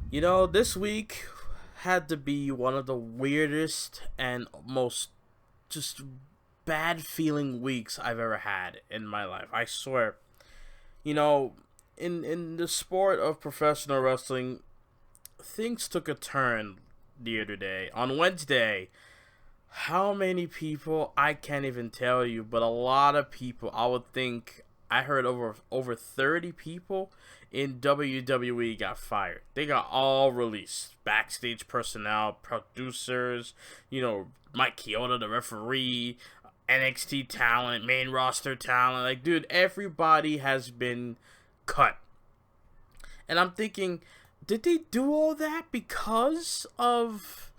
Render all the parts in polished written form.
This week had to be one of the weirdest and most just bad feeling weeks I've ever had in my life. I swear. You know, in the sport of professional wrestling, things took a turn the other day. On Wednesday, how many people I can't even tell you, but a lot of people. I would think I heard over 30 people in WWE got fired. They got all released. Backstage personnel, producers, Mike Chioda, the referee, NXT talent, main roster talent. Like, dude, everybody has been cut. And I'm thinking, did they do all that because of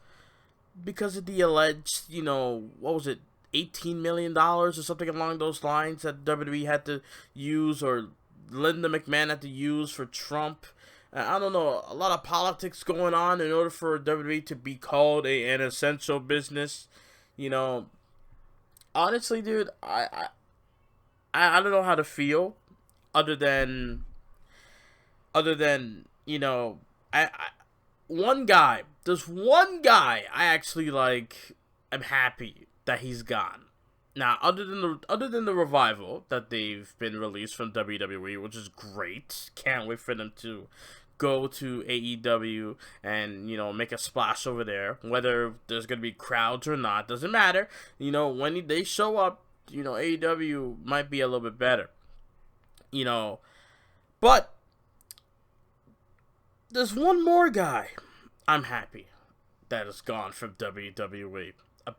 the alleged, what was it, $18 million or something along those lines that WWE had to use, or Linda McMahon had to use for Trump? I don't know, a lot of politics going on in order for WWE to be called an essential business. You know, honestly, dude, I don't know how to feel other than I there's one guy I actually like. I'm happy that he's gone. Now, other than the revival that they've been released from WWE, which is great. Can't wait for them to go to AEW and make a splash over there. Whether there's gonna be crowds or not doesn't matter. When they show up, AEW might be a little bit better. You know, but there's one more guy I'm happy that is gone from WWE. I'm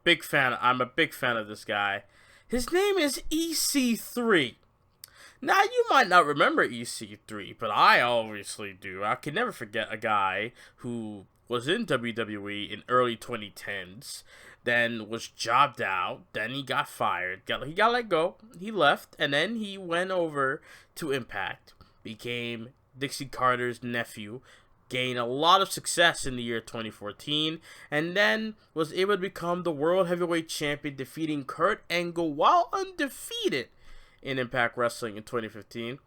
a big fan of this guy. His name is EC3. Now, you might not remember EC3, but I obviously do. I can never forget a guy who was in WWE in early 2010s, then was jobbed out, then he got fired, he got let go, he left, and then he went over to Impact, became Dixie Carter's nephew, gained a lot of success in the year 2014, and then was able to become the World Heavyweight Champion, defeating Kurt Angle while undefeated in Impact Wrestling in 2015.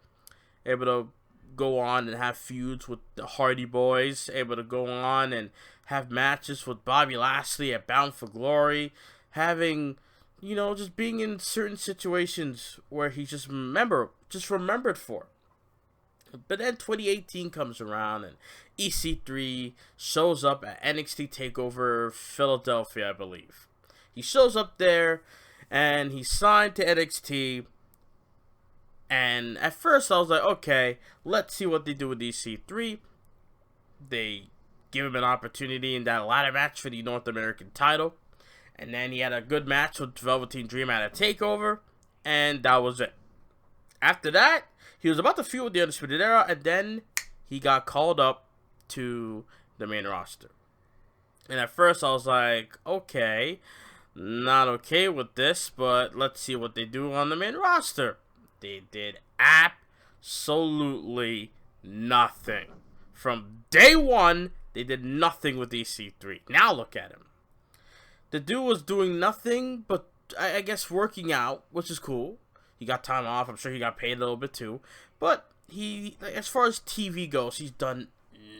Able to go on and have feuds with the Hardy Boys, able to go on and have matches with Bobby Lashley at Bound for Glory, having, just being in certain situations where he's just remembered for. But then 2018 comes around and EC3 shows up at NXT TakeOver Philadelphia, I believe. He shows up there and he's signed to NXT. And at first I was like, okay, let's see what they do with EC3. They give him an opportunity in that ladder match for the North American title. And then he had a good match with Velveteen Dream at a TakeOver. And that was it. After that, he was about to feud with the Undisputed Era, and then he got called up to the main roster. And at first I was like, okay, not okay with this, but let's see what they do on the main roster. They did absolutely nothing. From day one, they did nothing with EC3. Now look at him. The dude was doing nothing but, I guess, working out, which is cool. He got time off. I'm sure he got paid a little bit too. But as far as TV goes, he's done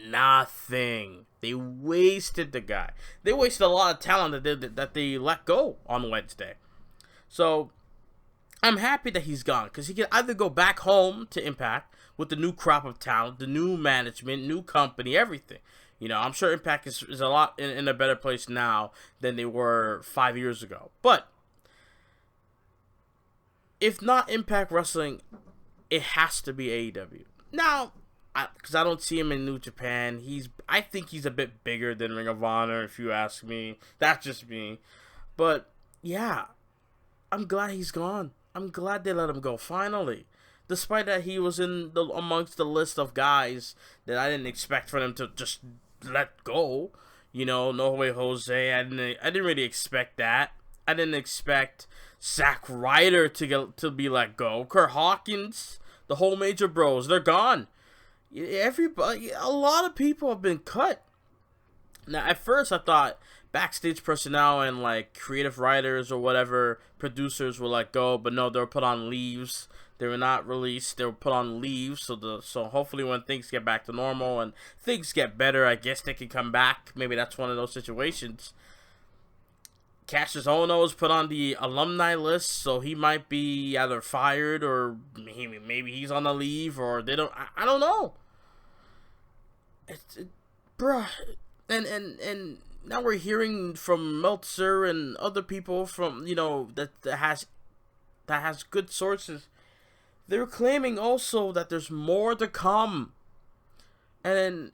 nothing. They wasted the guy. They wasted a lot of talent that they let go on Wednesday. So I'm happy that he's gone, because he can either go back home to Impact with the new crop of talent, the new management, new company, everything. I'm sure Impact is a lot in a better place now than they were 5 years ago. But if not Impact Wrestling, it has to be AEW. Now, because I don't see him in New Japan, I think he's a bit bigger than Ring of Honor, if you ask me. That's just me. But, yeah, I'm glad he's gone. I'm glad they let him go, finally. Despite that he was amongst the list of guys that I didn't expect for them to just let go. No Way Jose, I didn't really expect that. I didn't expect Zack Ryder to be let go. Kurt Hawkins, the whole Major Bros, they're gone. Everybody, a lot of people have been cut. Now, at first I thought backstage personnel and creative writers or whatever producers were let go, but no, they were put on leaves They were not released. They were put on leave. So hopefully when things get back to normal and things get better, I guess they can come back. Maybe that's one of those situations. Cassius Ohno is put on the alumni list, so he might be either fired or maybe he's on the leave, or they don't. I don't know. Bruh, and now we're hearing from Meltzer and other people from that has good sources. They're claiming also that there's more to come, and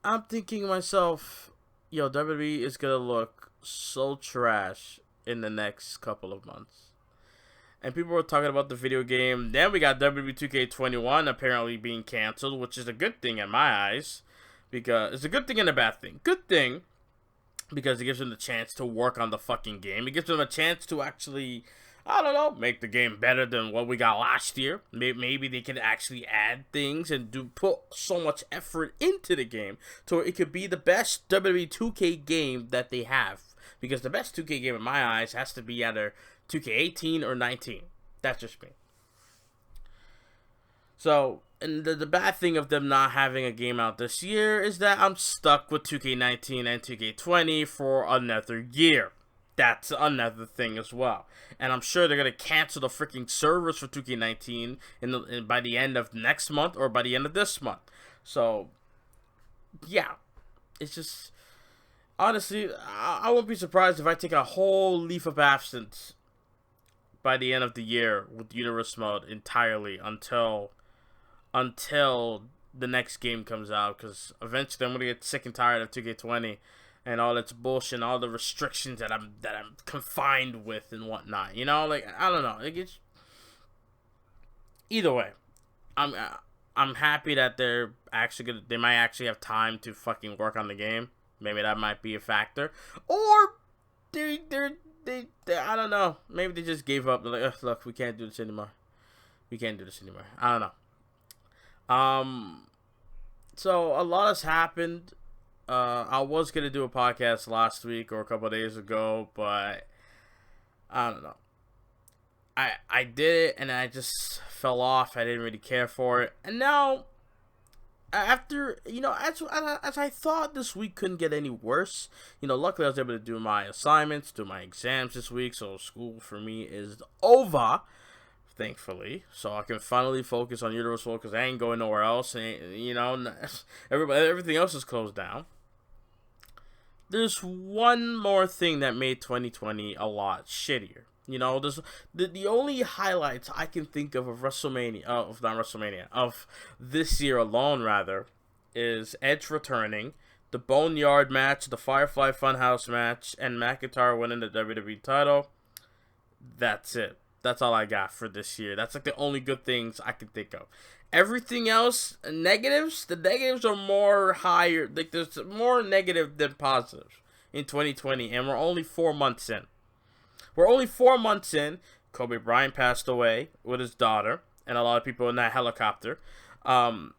I'm thinking to myself, WWE is gonna look so trash in the next couple of months. And people were talking about the video game. Then we got WWE 2K21 apparently being canceled, which is a good thing in my eyes, because it's a good thing and a bad thing. Good thing because it gives them the chance to work on the fucking game. It gives them a chance to actually, I don't know, make the game better than what we got last year. Maybe they can actually add things and put so much effort into the game so it could be the best WWE 2K game that they have. Because the best 2K game in my eyes has to be either 2K18 or 19. That's just me. So, and the bad thing of them not having a game out this year is that I'm stuck with 2K19 and 2K20 for another year. That's another thing as well. And I'm sure they're going to cancel the freaking servers for 2K19 by the end of next month or by the end of this month. So, yeah. It's just, honestly, I won't be surprised if I take a whole leave of absence by the end of the year with Universe Mode entirely until the next game comes out. Because eventually I'm going to get sick and tired of 2K20. And all its bullshit, and all the restrictions that I'm confined with and whatnot. I don't know. Either way, I'm happy that they might actually have time to fucking work on the game. Maybe that might be a factor, or they I don't know. Maybe they just gave up. They're like, look, we can't do this anymore. I don't know. So a lot has happened. I was going to do a podcast last week or a couple of days ago, but I don't know. I did it and I just fell off. I didn't really care for it. And now, after, as I thought this week couldn't get any worse, luckily I was able to do my assignments, do my exams this week, so school for me is over, thankfully, so I can finally focus on Universal because I ain't going nowhere else, and, everything else is closed down. There's one more thing that made 2020 a lot shittier. There's the only highlights I can think of WrestleMania, of this year alone, rather, is Edge returning, the Boneyard match, the Firefly Funhouse match, and McIntyre winning the WWE title. That's it. That's all I got for this year. That's like the only good things I can think of. Everything else, negatives, the negatives are more higher. Like, there's more negative than positive in 2020, and we're only 4 months in. Kobe Bryant passed away with his daughter, and a lot of people in that helicopter. The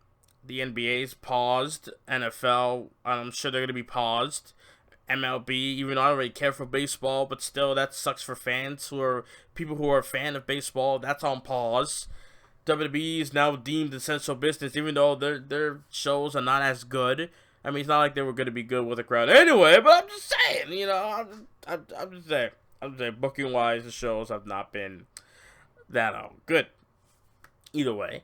NBA's paused. NFL, I'm sure they're going to be paused. MLB, even though I don't really care for baseball, but still, that sucks for fans people who are a fan of baseball. That's on pause. WWE is now deemed essential business, even though their shows are not as good. I mean, it's not like they were going to be good with a crowd anyway, but I'm just saying, I'm just saying. Booking wise, the shows have not been that good. Either way,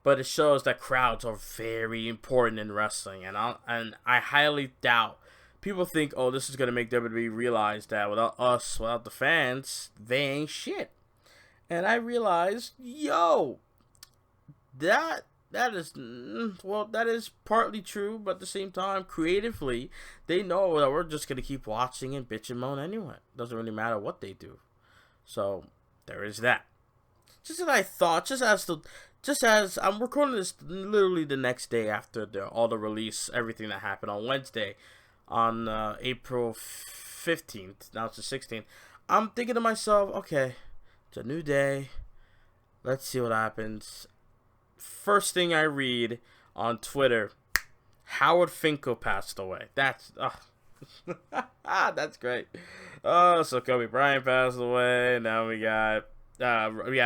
but it shows that crowds are very important in wrestling, and I highly doubt. People think, oh, this is going to make WWE realize that without the fans, they ain't shit. And I realized, that is partly true, but at the same time, creatively, they know that we're just going to keep watching and bitch and moan anyway. Doesn't really matter what they do. So, there is that. Just as I thought, just as I'm recording this literally the next day after all the release, everything that happened on Wednesday, on April 15th, now it's the 16th, I'm thinking to myself, okay, it's a new day, let's see what happens. First thing I read on Twitter, Howard Finkel passed away. That's that's great. So Kobe Bryant passed away. Now we got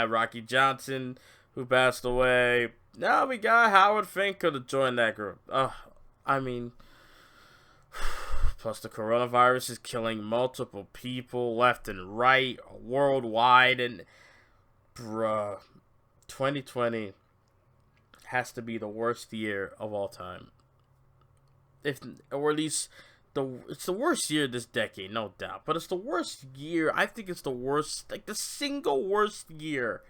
Rocky Johnson, who passed away. Now we got Howard Fink could have joined that group. I mean, plus the coronavirus is killing multiple people left and right, worldwide, and bruh, 2020 has to be the worst year of all time. Or at least it's the worst year this decade, no doubt. But it's the worst year. I think it's the worst, like the single worst year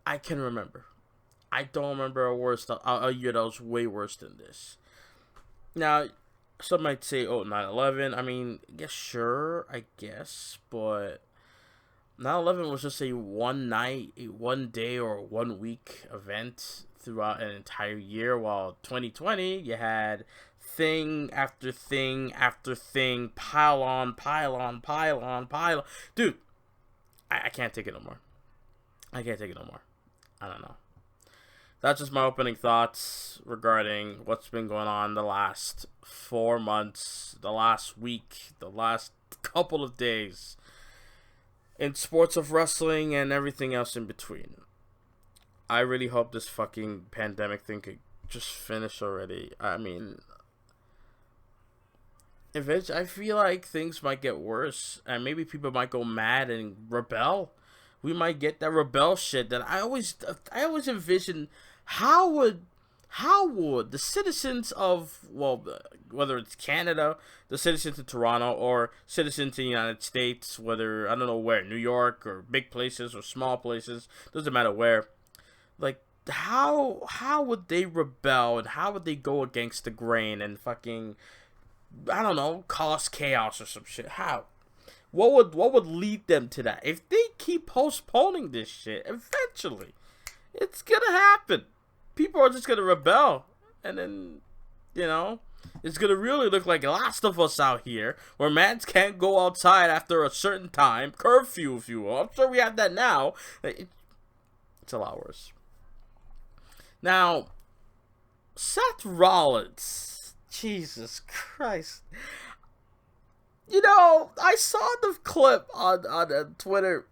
I can remember. I don't remember a year that was way worse than this. Now, some might say, 9/11. I mean, sure, I guess, but 9/11 was just a one night, a one day, or 1 week event throughout an entire year, while 2020, you had thing after thing after thing, pile on. Dude, I can't take it no more. I don't know. That's just my opening thoughts regarding what's been going on the last 4 months, the last week, the last couple of days in sports of wrestling and everything else in between. I really hope this fucking pandemic thing could just finish already. I mean, I feel like things might get worse, and maybe people might go mad and rebel. We might get that rebel shit that I always envision. How would the citizens of, well, whether it's Canada, the citizens of Toronto, or citizens in the United States, whether, I don't know where, New York, or big places, or small places, doesn't matter where, like, how would they rebel, and how would they go against the grain, and fucking, I don't know, cause chaos or some shit? How? What would lead them to that? If they keep postponing this shit, eventually, it's gonna happen. People are just gonna rebel, and then, it's gonna really look like Last of Us out here, where mans can't go outside after a certain time, curfew, if you will. I'm sure we have that now. It's a lot worse. Now, Seth Rollins, Jesus Christ. I saw the clip on Twitter.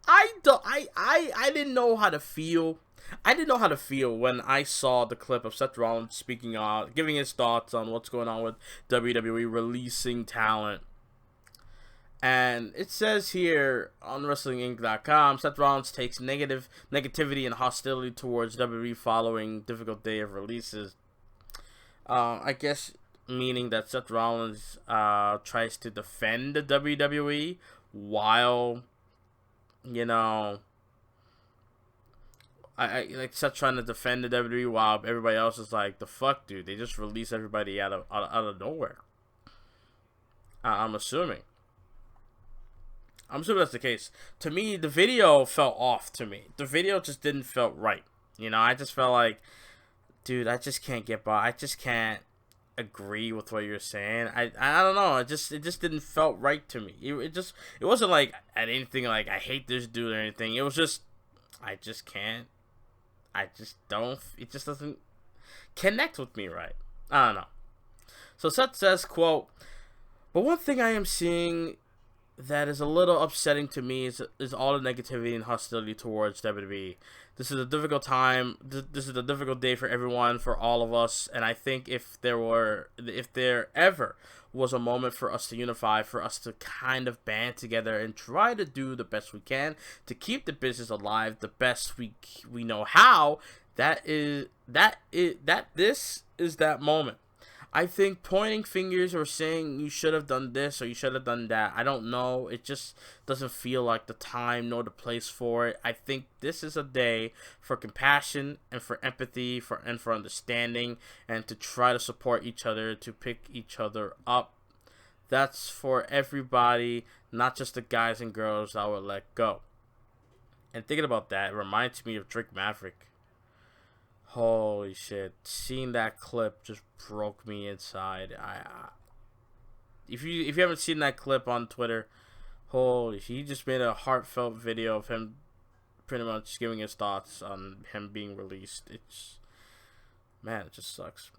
I didn't know how to feel. I didn't know how to feel when I saw the clip of Seth Rollins speaking on, giving his thoughts on what's going on with WWE releasing talent. And it says here on WrestlingInc.com, Seth Rollins takes negativity and hostility towards WWE following difficult day of releases. I guess meaning that Seth Rollins tries to defend the WWE while, I like Seth trying to defend the WWE while everybody else is like, the fuck, dude, they just release everybody out of nowhere. I'm assuming that's the case. To me, the video felt off to me. The video just didn't felt right. I just felt like, dude, I just can't get by. I just can't agree with what you're saying. I don't know. It just didn't felt right to me. It wasn't like I didn't think like I hate this dude or anything. It was just I just can't. I just don't. It just doesn't connect with me right. I don't know. So Seth says, quote, "But one thing I am seeing that is a little upsetting to me is all the negativity and hostility towards WWE. This is a difficult time. This is a difficult day for everyone, for all of us. And I think if there ever was a moment for us to unify, for us to kind of band together and try to do the best we can to keep the business alive the best we know how, this is that moment. I think pointing fingers or saying you should have done this or you should have done that, I don't know. It just doesn't feel like the time nor the place for it. I think this is a day for compassion and for empathy and for understanding and to try to support each other, to pick each other up. That's for everybody, not just the guys and girls that were let go." And thinking about that, it reminds me of Drake Maverick. Holy shit! Seeing that clip just broke me inside. If you haven't seen that clip on Twitter, holy shit! He just made a heartfelt video of him, pretty much giving his thoughts on him being released. It just sucks.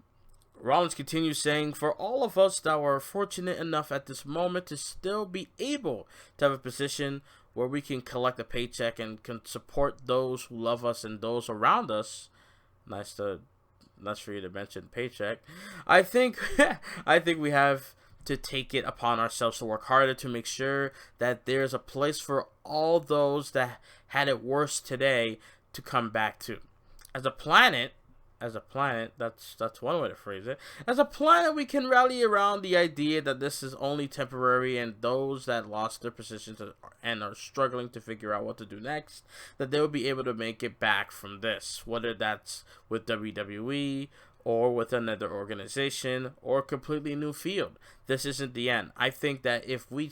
Rollins continues saying, "For all of us that were fortunate enough at this moment to still be able to have a position where we can collect a paycheck and can support those who love us and those around us. Nice for you to mention paycheck. I think I think we have to take it upon ourselves to work harder to make sure that there's a place for all those that had it worse today to come back to. As a planet, that's one way to phrase it. As a planet, we can rally around the idea that this is only temporary, and those that lost their positions and are struggling to figure out what to do next, that they will be able to make it back from this, whether that's with WWE or with another organization or a completely new field. This isn't the end. I think that if we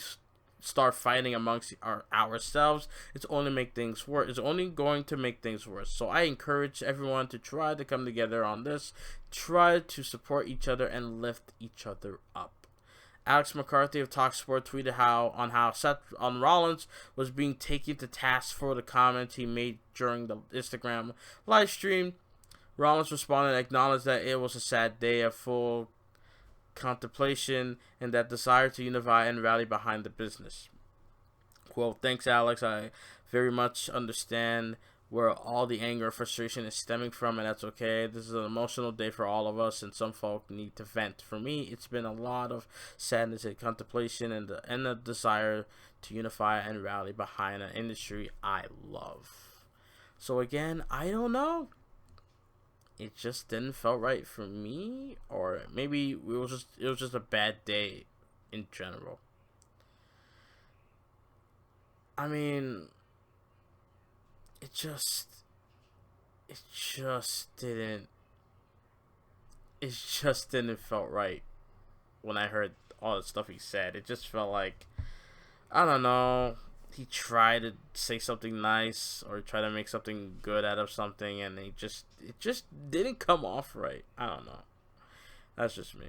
start fighting amongst ourselves, it's only make things worse. It's only going to make things worse. So I encourage everyone to try to come together on this, try to support each other and lift each other up. Alex McCarthy of TalkSport tweeted how Seth Rollins was being taken to task for the comments he made during the Instagram live stream. Rollins responded and acknowledged that it was a sad day of full contemplation and that desire to unify and rally behind the business. Quote, thanks, Alex. I very much understand where all the anger and frustration is stemming from, and that's okay. This is an emotional day for all of us, and some folk need to vent. For me, it's been a lot of sadness and contemplation and the desire to unify and rally behind an industry I love. So again, I don't know. It just didn't feel right for me, or maybe it was just a bad day in general. I mean, it just didn't feel right when I heard all the stuff he said. It just felt like, I don't know, he tried to say something nice or try to make something good out of something, and it just didn't come off right. I don't know. That's just me.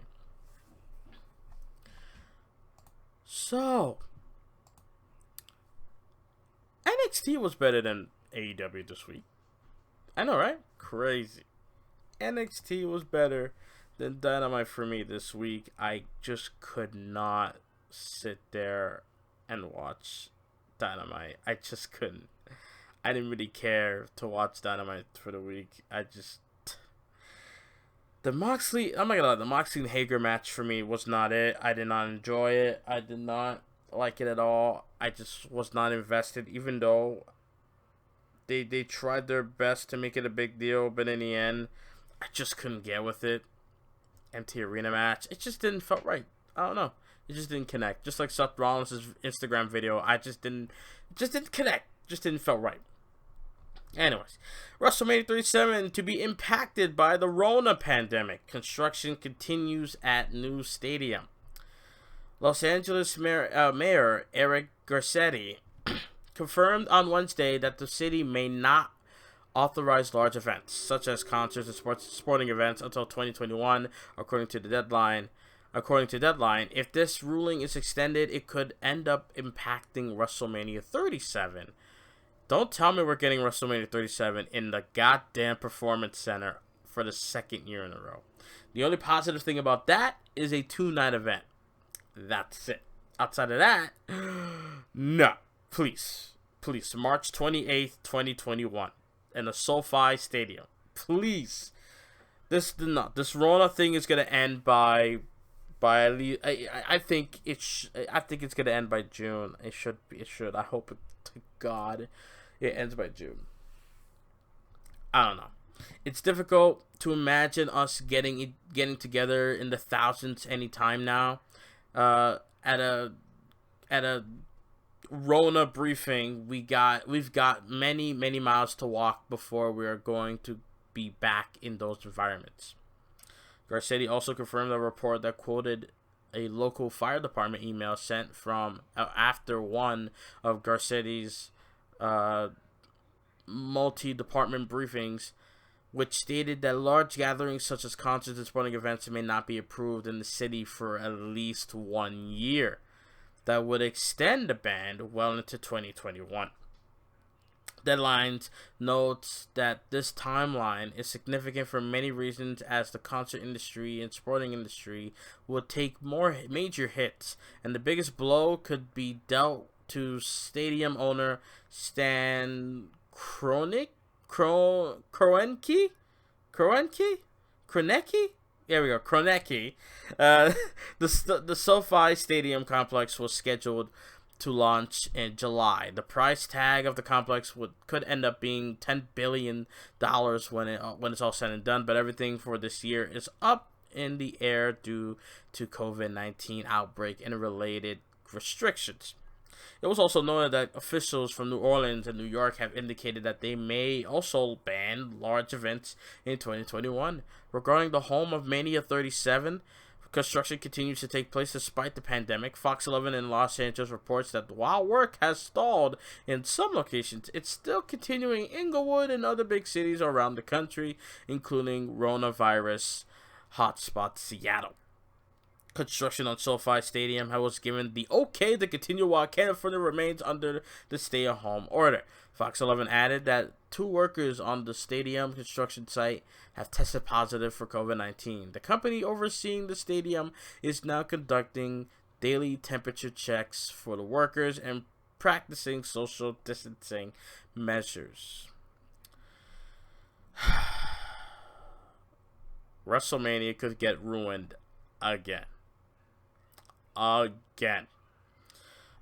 So, NXT was better than AEW this week. I know, right? Crazy. NXT was better than Dynamite for me this week. I just could not sit there and watch Dynamite. I just couldn't. I didn't really care to watch Dynamite for the week. The Moxley and Hager match for me was not it. I did not enjoy it. I did not like it at all. I just was not invested, even though they tried their best to make it a big deal, but in the end, I just couldn't get with it. Empty arena match. It just didn't feel right. I don't know. It just didn't connect. Just like Seth Rollins' Instagram video, it just didn't connect. Just didn't feel right. Anyways, WrestleMania 37 to be impacted by the Rona pandemic. Construction continues at new stadium. Los Angeles Mayor Eric Garcetti confirmed on Wednesday that the city may not authorize large events, such as concerts and sporting events, until 2021, according to Deadline. If this ruling is extended, it could end up impacting WrestleMania 37. Don't tell me we're getting WrestleMania 37 in the goddamn Performance Center for the second year in a row. The only positive thing about that is a 2-night event. That's it. Outside of that, no. Please. March 28th, 2021. In the SoFi Stadium. Please. This Rona thing is going to end by at least, I think it's going to end by June. It should. I hope to God it ends by June. I don't know. It's difficult to imagine us getting together in the thousands anytime now. At a Rona briefing, we've got many miles to walk before we are going to be back in those environments. Garcetti also confirmed a report that quoted a local fire department email sent from after one of Garcetti's multi-department briefings, which stated that large gatherings such as concerts and sporting events may not be approved in the city for at least 1 year. That would extend the ban well into 2021. Deadlines notes that this timeline is significant for many reasons, as the concert industry and sporting industry will take more major hits, and the biggest blow could be dealt to stadium owner Stan Kroenke. There we go, Kroenke. The SoFi Stadium complex was scheduled to launch in July. The price tag of the complex could end up being $10 billion when it's all said and done, but everything for this year is up in the air due to COVID-19 outbreak and related restrictions. It was also noted that officials from New Orleans and New York have indicated that they may also ban large events in 2021. Regarding the home of Mania 37, construction continues to take place despite the pandemic. Fox 11 in Los Angeles reports that while work has stalled in some locations, it's still continuing in Inglewood and other big cities around the country, including Rona virus hotspot Seattle. Construction on SoFi Stadium was given the okay to continue while California remains under the stay-at-home order. Fox 11 added that 2 workers on the stadium construction site have tested positive for COVID-19. The company overseeing the stadium is now conducting daily temperature checks for the workers and practicing social distancing measures. WrestleMania could get ruined again.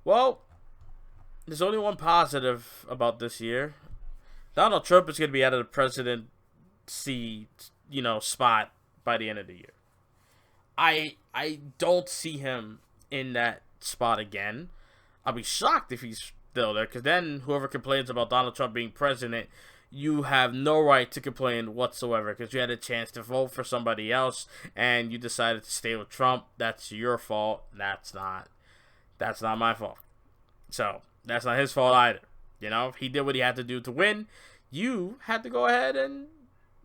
Well, there's only one positive about this year. Donald Trump is going to be out of the presidency, spot by the end of the year. I don't see him in that spot again. I'll be shocked if he's still there, because then whoever complains about Donald Trump being president, you have no right to complain whatsoever, because you had a chance to vote for somebody else and you decided to stay with Trump. That's your fault. That's not my fault. So that's not his fault either. He did what he had to do to win. You had to go ahead and,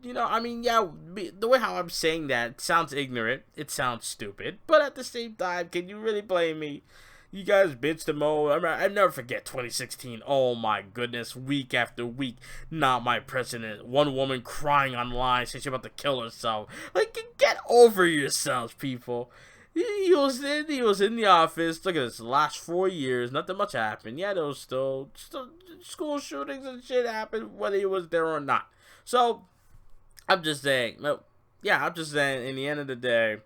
the way how I'm saying that, it sounds ignorant. It sounds stupid. But at the same time, can you really blame me? You guys bitched him over. I never forget 2016. Oh my goodness, week after week, not my president. One woman crying online, saying she's about to kill herself. Like, get over yourselves, people. He was in the office. Look at this, the last 4 years, nothing much happened. Yeah, there was still school shootings and shit happened, whether he was there or not. So, I'm just saying, in the end of the day,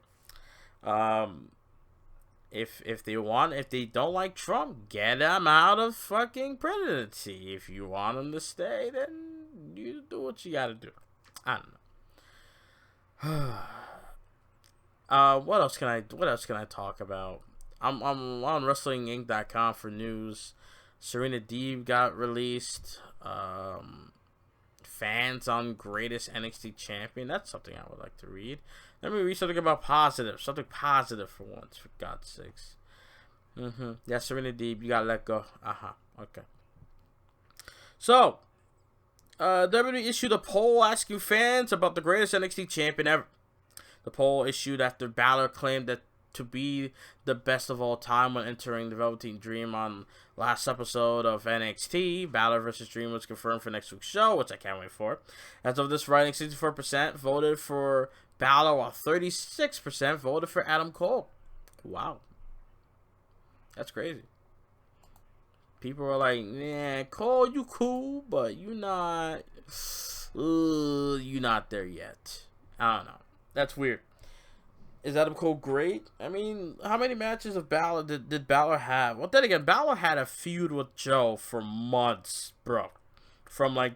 if they don't like Trump, get him out of fucking presidency. If you want him to stay, then you do what you gotta do. I don't know. What else can I talk about? I'm on WrestlingInc.com for news. Serena Deeb got released. Fans on greatest NXT champion. That's something I would like to read. Let me read something about positive. Something positive for once, for God's sakes. Yeah, Serena Deeb, you gotta let go. Okay. So, WWE issued a poll asking fans about the greatest NXT champion ever. The poll issued after Balor claimed that to be the best of all time when entering the Velveteen Dream on last episode of NXT. Balor vs. Dream was confirmed for next week's show, which I can't wait for. As of this writing, 64% voted for Balor, while 36% voted for Adam Cole. Wow. That's crazy. People were like, "Yeah, Cole, you cool, but you're not there yet." I don't know. That's weird. Is Adam Cole great? I mean, how many matches of Balor did Balor have? Well, then again, Balor had a feud with Joe for months, bro. From like,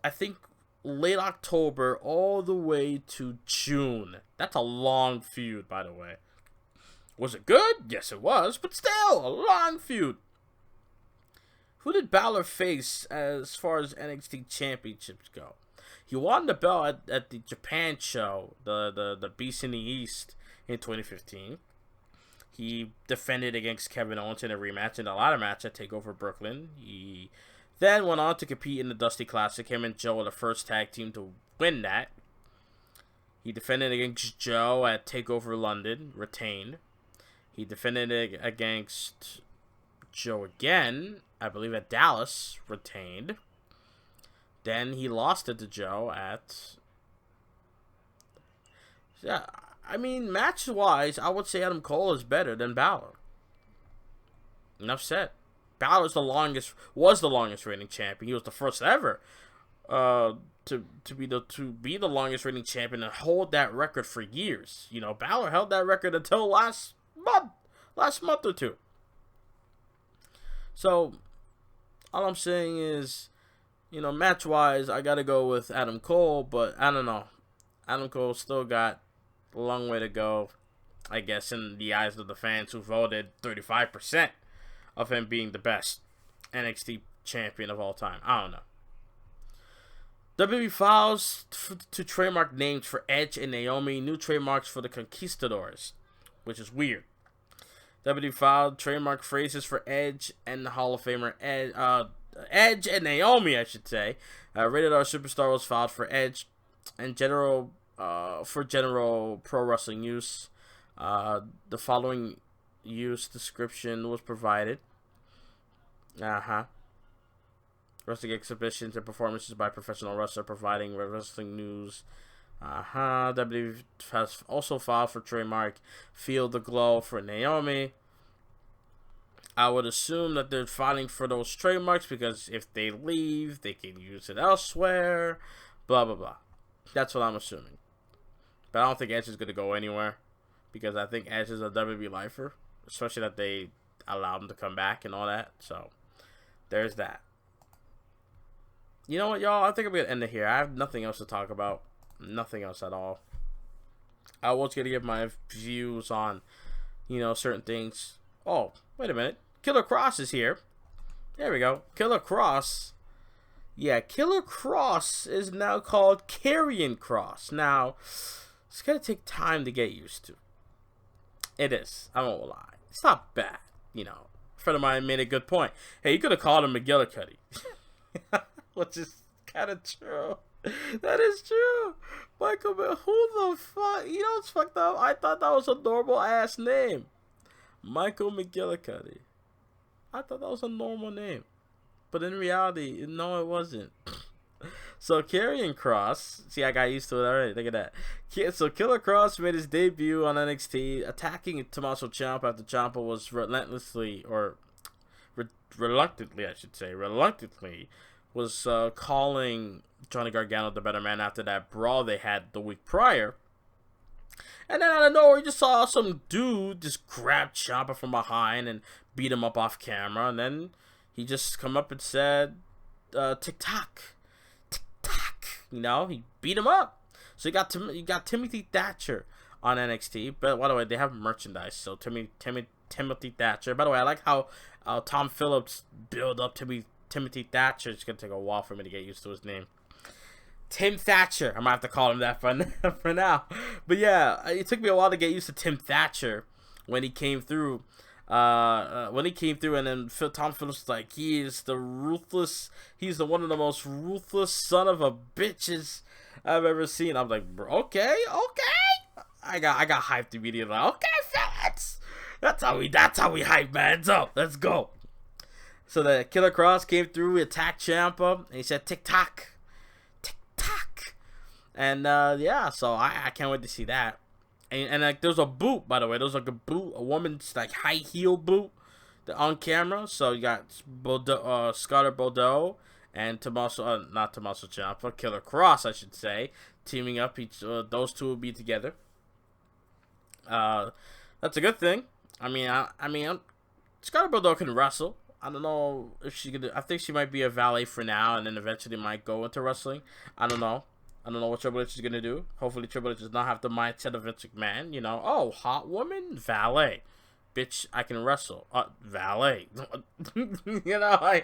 I think late October all the way to June. That's a long feud, by the way. Was it good? Yes, it was, but still a long feud. Who did Balor face as far as NXT championships go? He won the belt at the Japan show, the Beast in the East, in 2015. He defended against Kevin Owens in a rematch in a ladder match at TakeOver Brooklyn. He then went on to compete in the Dusty Classic. Him and Joe were the first tag team to win that. He defended against Joe at TakeOver London, retained. He defended against Joe again, I believe at Dallas, retained. Then he lost it to Joe at... Yeah, I mean, match-wise, I would say Adam Cole is better than Balor. Enough said. Balor was the longest reigning champion. He was the first ever to be the longest reigning champion and hold that record for years. You know, Balor held that record until last month or two. So all I'm saying is, you know, match wise, I gotta go with Adam Cole, but I don't know. Adam Cole still got a long way to go, I guess, in the eyes of the fans who voted 35% of him being the best NXT champion of all time. I don't know. WWE files to trademark names for Edge and Naomi, new trademarks for the Conquistadors, which is weird. WWE filed trademark phrases for Edge and the Hall of Famer Edge and Naomi, I should say. Rated R Superstar was filed for Edge and general pro wrestling use. The following use description was provided. Wrestling exhibitions and performances by professional wrestler providing wrestling news. WWE has also filed for trademark Feel the Glow for Naomi. I would assume that they're filing for those trademarks because if they leave, they can use it elsewhere. Blah, blah, blah. That's what I'm assuming. But I don't think Edge is going to go anywhere because I think Edge is a WWE lifer, especially that they allow him to come back and all that. So there's that. You know what, y'all? I think I'm going to end it here. I have nothing else to talk about. Nothing else at all. I was going to give my views on, you know, certain things. Oh, wait a minute. Killer Kross is here. There we go. Killer Kross. Yeah, Killer Kross is now called Karrion Kross. Now, it's going to take time to get used to. It is. I won't lie. It's not bad. You know, a friend of mine made a good point. Hey, you could have called him McGillicuddy. Which is kind of true. That is true. Michael, who the fuck? You know what's fucked up? I thought that was a normal ass name. Michael McGillicuddy. I thought that was a normal name. But in reality, no, it wasn't. So, Karrion Kross. See, I got used to it already. Look at that. So, Killer Kross made his debut on NXT, attacking Tommaso Ciampa after Ciampa was reluctantly, was calling Johnny Gargano the better man after that brawl they had the week prior. And then out of nowhere, you just saw some dude just grab Ciampa from behind and beat him up off camera. And then he just come up and said, tick-tock. Tick-tock. You know, he beat him up. So you got Timothy Thatcher on NXT. But by the way, they have merchandise. So Timothy Thatcher. By the way, I like how Tom Phillips build up Timothy Thatcher. It's going to take a while for me to get used to his name. Tim Thatcher. I might have to call him that for now. But yeah, it took me a while to get used to Tim Thatcher when he came through. And then Tom Phillips was like, he's one of the most ruthless son of a bitches I've ever seen. I'm like, okay. I got hyped immediately. Like, okay, Phillips. That's how we hype, man. So let's go. So the Killer Kross came through, he attacked Ciampa, and he said, tick-tock. Tick-tock. And, yeah, so I can't wait to see that. And like, there's a boot, by the way. There's, like, a woman's, like, high-heel boot on camera. So you got Scarlett Bordeaux and not Tommaso Ciampa, Killer Kross, I should say, teaming up. Those two will be together. That's a good thing. I mean, Scarlett Bordeaux can wrestle. I don't know if she could. I think she might be a valet for now, and then eventually might go into wrestling. I don't know what Triple H is gonna do. Hopefully, Triple H does not have the mindset of Vince McMahon. You know, oh, hot woman, valet, bitch, I can wrestle, valet. You know, I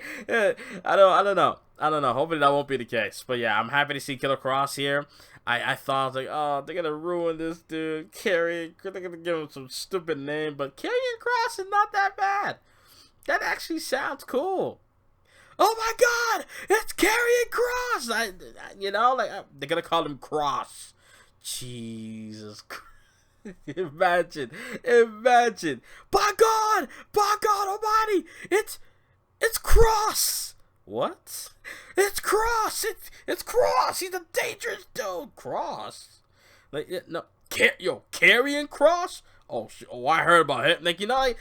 don't know. Hopefully, that won't be the case. But yeah, I'm happy to see Killer Kross here. I thought, like, oh, they're gonna ruin this dude, Karrion. They're gonna give him some stupid name, but Karrion Kross is not that bad. That actually sounds cool. Oh my God, it's Karrion Kross. They're gonna call him Kross. Jesus Christ. Imagine. By God Almighty, it's Kross. What? It's Kross. It's Kross. He's a dangerous dude. Kross. Like, no, Karrion Kross. Oh, I heard about him. Like, you know, like,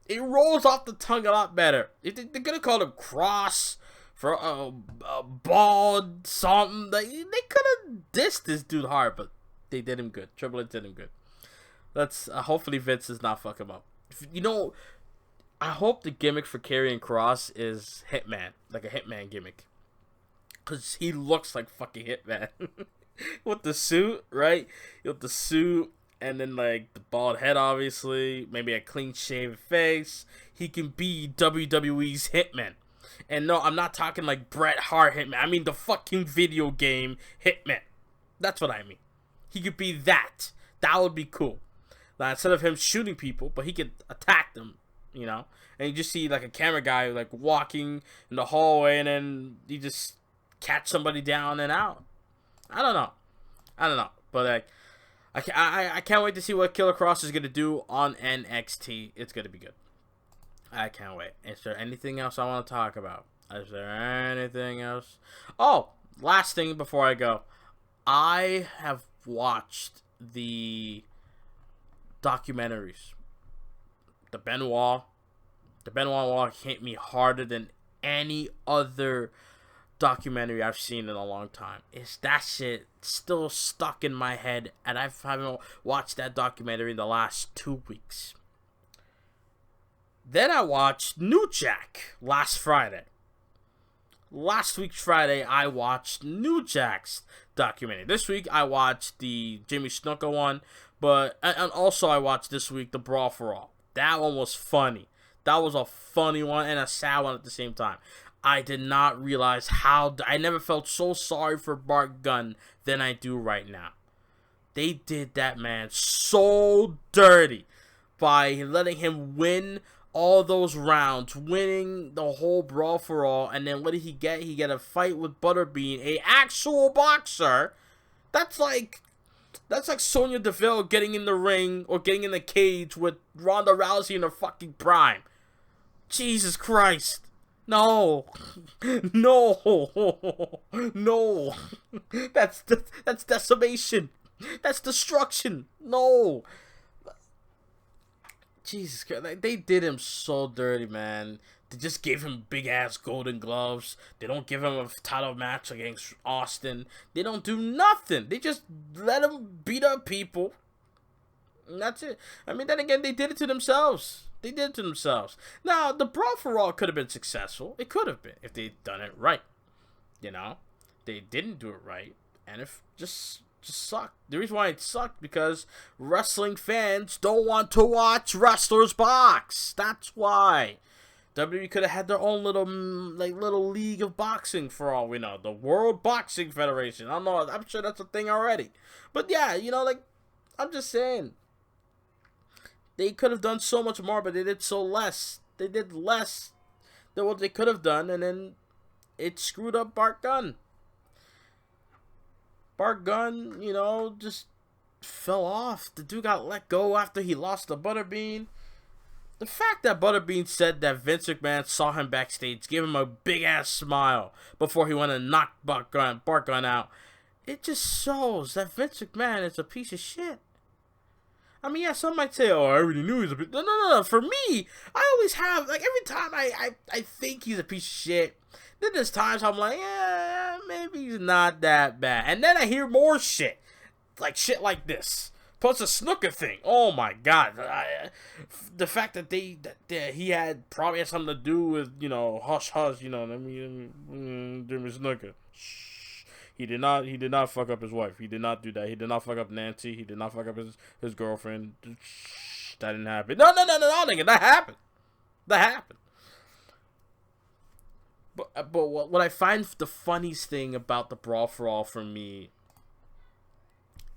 It rolls off the tongue a lot better. If they're gonna call him Kross for a bald something, they could have dissed this dude hard, but they did him good. Triple H did him good. Let's hopefully Vince does not fuck him up. You know, I hope the gimmick for Karrion Kross is Hitman, like a Hitman gimmick, cause he looks like fucking Hitman with the suit, right? With the suit. And then, like, the bald head, obviously. Maybe a clean-shaven face. He can be WWE's Hitman. And no, I'm not talking like Bret Hart Hitman. I mean the fucking video game Hitman. That's what I mean. He could be that. That would be cool. Like, instead of him shooting people, but he could attack them, you know? And you just see, like, a camera guy, like, walking in the hallway, and then you just catch somebody down and out. I don't know. But, like, I can't wait to see what Killer Kross is going to do on NXT. It's going to be good. I can't wait. Is there anything else I want to talk about? Is there anything else? Oh, last thing before I go. I have watched the documentaries. The Benoit walk hit me harder than any other documentary I've seen in a long time. Is that shit still stuck in my head, and I haven't watched that documentary in the last 2 weeks. Then I watched New Jack last Friday. Last week's Friday, I watched New Jack's documentary. This week, I watched the Jimmy Snuka one, and also I watched this week the Brawl for All. That one was funny. That was a funny one and a sad one at the same time. I did not realize I never felt so sorry for Bart Gunn than I do right now. They did that man so dirty by letting him win all those rounds, winning the whole Brawl for All, and then what did he get? He got a fight with Butterbean, a actual boxer. That's like Sonya Deville getting in the ring or getting in the cage with Ronda Rousey in her fucking prime. Jesus Christ. No. That's decimation. That's destruction. No. Jesus Christ, they did him so dirty, man. They just gave him big ass golden gloves. They don't give him a title match against Austin. They don't do nothing. They just let him beat up people. And that's it. I mean, then again, they did it to themselves. Now, the Brawl for All could have been successful. It could have been if they'd done it right. You know? They didn't do it right. And if just sucked. The reason why it sucked because wrestling fans don't want to watch wrestlers box. That's why. WWE could have had their own little league of boxing for all we know. The World Boxing Federation. I don't know. I'm sure that's a thing already. But yeah, you know, like, I'm just saying. They could have done so much more, but they did so less. They did less than what they could have done, and then it screwed up Bart Gunn. Bart Gunn, you know, just fell off. The dude got let go after he lost to Butterbean. The fact that Butterbean said that Vince McMahon saw him backstage, gave him a big-ass smile before he went and knocked Bart Gunn out, it just shows that Vince McMahon is a piece of shit. I mean, yeah, some might say, oh, I already knew he was a bit... No. For me, I always have, like, every time I think he's a piece of shit, then there's times I'm like, yeah, maybe he's not that bad. And then I hear more shit. Like, shit like this. Plus the Snuka thing. Oh, my God. The fact that he probably had something to do with, you know, hush, you know what I mean? Jimmy Snuka. Shh. He did not fuck up his wife. He did not do that. He did not fuck up Nancy. He did not fuck up his girlfriend. Shh, that didn't happen. No, nigga, that happened. But what I find the funniest thing about the Brawl for All for me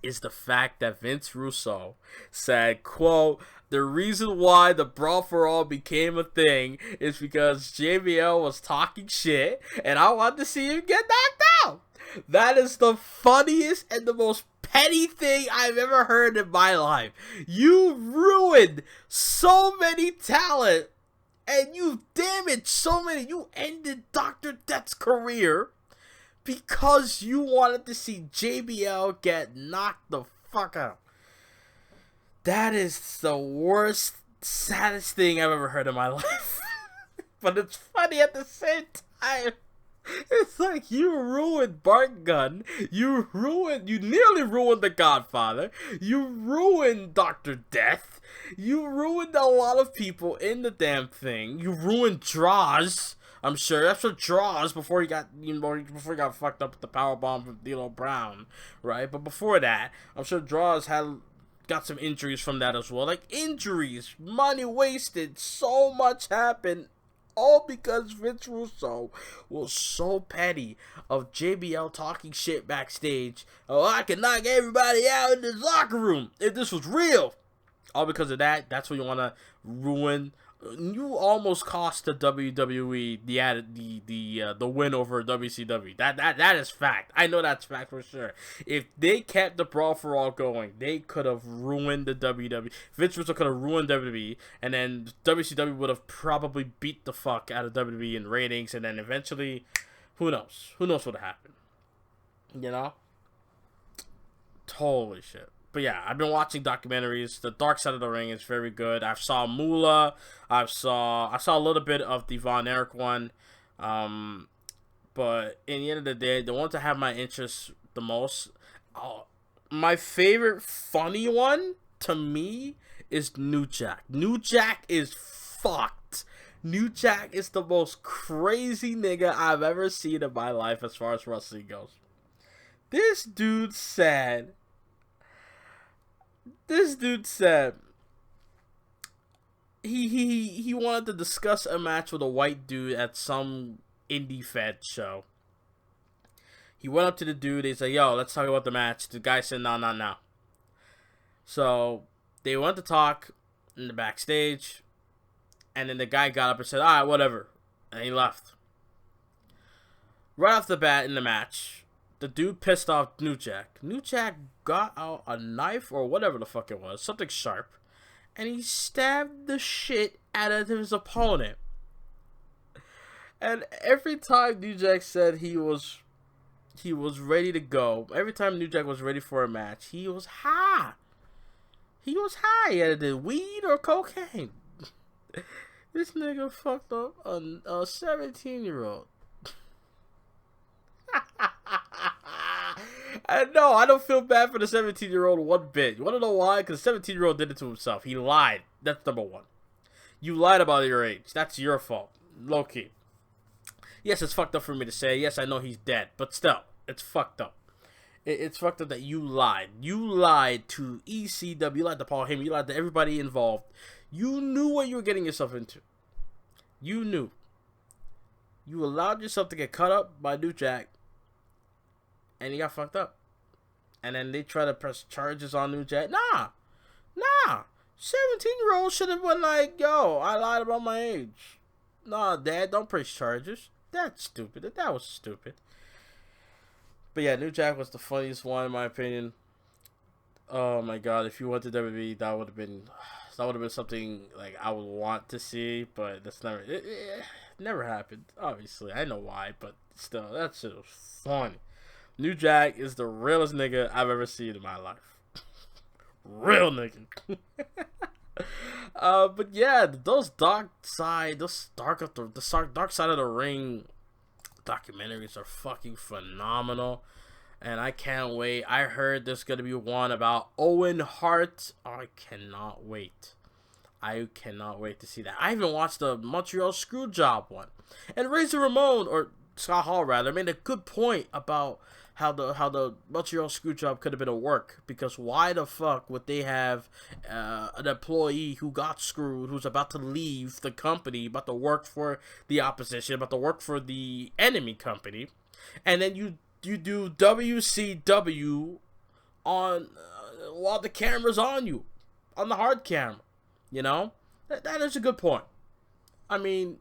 is the fact that Vince Russo said, quote, the reason why the Brawl for All became a thing is because JBL was talking shit and I wanted to see him get knocked out. That is the funniest and the most petty thing I've ever heard in my life. You ruined so many talent and you damaged so many. You ended Dr. Death's career because you wanted to see JBL get knocked the fuck out. That is the worst saddest thing I've ever heard in my life. But it's funny at the same time. It's like you ruined Bart Gunn. You nearly ruined The Godfather. You ruined Dr. Death. You ruined a lot of people in the damn thing. You ruined Droz. I'm sure that's what Droz before he got fucked up with the powerbomb from D'Lo Brown, right? But before that, I'm sure Droz got some injuries from that as well. Like injuries, money wasted, so much happened. All because Vince Russo was so petty of JBL talking shit backstage. Oh, I can knock everybody out in this locker room if this was real. All because of that. That's what you want to ruin. You almost cost the WWE the win over WCW. That is fact. I know that's fact for sure. If they kept the Brawl for All going, they could have ruined the WWE. Vince Russo could have ruined WWE, and then WCW would have probably beat the fuck out of WWE in ratings, and then eventually, who knows? Who knows what would happen? You know? Holy shit. But yeah, I've been watching documentaries. The Dark Side of the Ring is very good. I saw Moolah. I saw a little bit of the Von Erich one. But in the end of the day, the ones that have my interest the most, my favorite funny one to me is New Jack. New Jack is fucked. New Jack is the most crazy nigga I've ever seen in my life as far as wrestling goes. This dude said he wanted to discuss a match with a white dude at some indie fed show. He went up to the dude. He said, "Yo, let's talk about the match." The guy said, "No." So they went to talk in the backstage, and then the guy got up and said, "All right, whatever," and he left. Right off the bat in the match, the dude pissed off New Jack. New Jack got out a knife or whatever the fuck it was, something sharp, and he stabbed the shit out of his opponent. And every time New Jack said he was ready to go, every time New Jack was ready for a match, he was high. He was high. He had weed or cocaine. This nigga fucked up a 17-year-old. No, I don't feel bad for the 17-year-old one bit. You want to know why? Because the 17-year-old did it to himself. He lied. That's number one. You lied about your age. That's your fault. Low key. Yes, it's fucked up for me to say. Yes, I know he's dead. But still, it's fucked up. It's fucked up that you lied. You lied to ECW. You lied to Paul Heyman. You lied to everybody involved. You knew what you were getting yourself into. You knew. You allowed yourself to get cut up by New Jack. And he got fucked up. And then they try to press charges on New Jack. Nah. 17-year-old should have been like, "Yo, I lied about my age." Nah, Dad, don't press charges. That's stupid. That was stupid. But yeah, New Jack was the funniest one in my opinion. Oh my god, if you went to WWE, that would have been something like I would want to see, but that's never it never happened. Obviously, I know why, but still, that shit was funny. New Jack is the realest nigga I've ever seen in my life. Real nigga. But yeah, those dark side of the ring documentaries are fucking phenomenal, and I can't wait. I heard there's gonna be one about Owen Hart. I cannot wait. I cannot wait to see that. I even watched the Montreal Screwjob one, and Razor Ramon, or Scott Hall rather, made a good point about how the Montreal Screwjob could have been a work, because why the fuck would they have an employee who got screwed, who's about to leave the company, about to work for the opposition, about to work for the enemy company, and then you do WCW on while the camera's on you, on the hard camera, you know? That is a good point. I mean,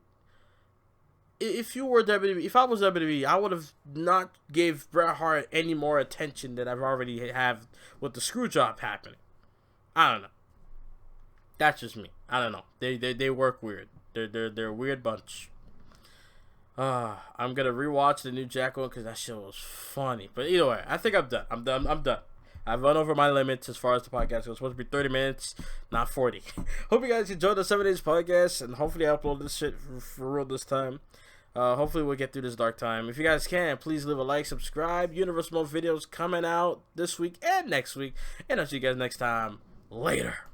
if you were WWE, if I was WWE, I would have not gave Bret Hart any more attention than I've already have with the screw job happening. I don't know. That's just me. I don't know. They work weird. They're a weird bunch. I'm gonna rewatch the New Jack one because that shit was funny. But either way, I think I'm done. I'm done. I've run over my limits as far as the podcast goes. It's supposed to be 30 minutes, not 40. Hope you guys enjoyed the 7 Days podcast, and hopefully I upload this shit for real this time. Hopefully we'll get through this dark time. If you guys can, please leave a like, subscribe. Universal Mode videos coming out this week and next week. And I'll see you guys next time. Later.